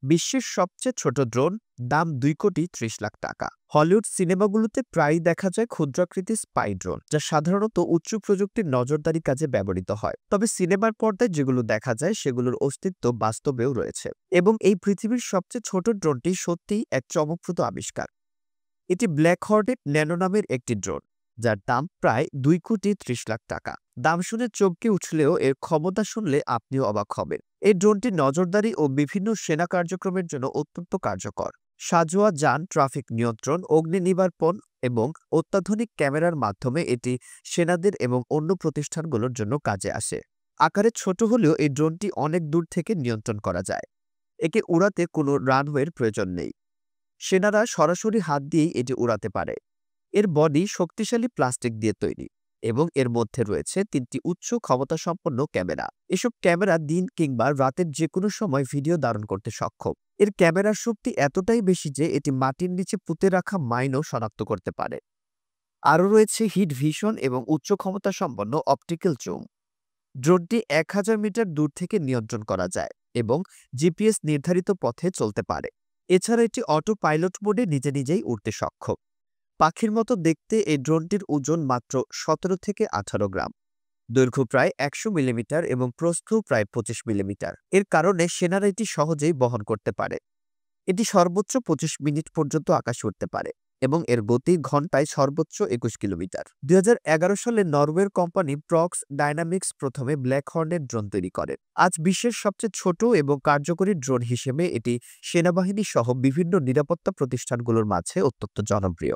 বিশ্বের সবচেয়ে ছোট ড্রোন, দাম 2,30,00,000 টাকা। হলিউড সিনেমাগুলোতে প্রায়ই দেখা যায় ক্ষুদ্রাকৃতির স্পাই ড্রোন, যা সাধারণত উচ্চ প্রযুক্তির নজরদারি কাজে ব্যবহৃত হয়। তবে সিনেমার পর্দায় যেগুলো দেখা যায় সেগুলোর অস্তিত্ব বাস্তবেও রয়েছে, এবং এই পৃথিবীর সবচেয়ে ছোট ড্রোনটি সত্যিই এক চমকপ্রদ আবিষ্কার। এটি ব্ল্যাক হর্নেট ন্যানো নামের একটি ড্রোন, যার দাম প্রায় 2,30,00,000 টাকা। দাম শুনে চমকে উঠলেও এর ক্ষমতা শুনলে আপনিও অবাক হবেন। এই ড্রোনটি নজরদারি ও বিভিন্ন সেনা কার্যক্রমের জন্য অত্যন্ত কার্যকর। সাজোয়া যান, ট্রাফিক নিয়ন্ত্রণ, অগ্নি নির্বাপন এবং অত্যাধুনিক ক্যামেরার মাধ্যমে এটি সেনাদের এবং অন্য প্রতিষ্ঠানগুলোর জন্য কাজে আসে। আকারে ছোট হলেও এই ড্রোনটি অনেক দূর থেকে নিয়ন্ত্রণ করা যায়। একে উড়াতে কোনো রানওয়ের প্রয়োজন নেই। সেনারা সরাসরি হাত দিয়েই এটি উড়াতে পারে। এর বডি শক্তিশালী প্লাস্টিক দিয়ে তৈরি এবং এর মধ্যে রয়েছে 3টি উচ্চ ক্ষমতাসম্পন্ন ক্যামেরা। এসব ক্যামেরা দিন কিংবা রাতের যে কোনো সময় ভিডিও ধারণ করতে সক্ষম। এর ক্যামেরার শক্তি এতটাই বেশি যে এটি মাটির নিচে পুঁতে রাখা মাইনও শনাক্ত করতে পারে। আরও রয়েছে হিট ভিশন এবং উচ্চ ক্ষমতাসম্পন্ন অপটিক্যাল জুম। ড্রোনটি 1000 মিটার দূর থেকে নিয়ন্ত্রণ করা যায় এবং জিপিএস নির্ধারিত পথে চলতে পারে। এছাড়া এটি অটো পাইলট মোডে নিজে নিজেই উড়তে সক্ষম। পাখির মতো দেখতে এই ড্রোনটির ওজন মাত্র 17 থেকে 18 গ্রাম, দৈর্ঘ্য প্রায় 100 মিলিমিটার এবং প্রস্থ প্রায় 25 মিলিমিটার। এর কারণে সেনারা এটি সহজেই বহন করতে পারে। এটি সর্বোচ্চ 25 মিনিট পর্যন্ত আকাশে উঠতে পারে এবং এর গতি ঘন্টায় সর্বোচ্চ 21 কিলোমিটার। 2011 সালে নরওয়ের কোম্পানি প্রক্স ডায়নামিক্স প্রথমে ব্ল্যাক হর্নেট ড্রোন তৈরি করে। আজ বিশ্বের সবচেয়ে ছোট এবং কার্যকরী ড্রোন হিসেবে এটি সেনাবাহিনী সহ বিভিন্ন নিরাপত্তা প্রতিষ্ঠানগুলোর মাঝে অত্যন্ত জনপ্রিয়।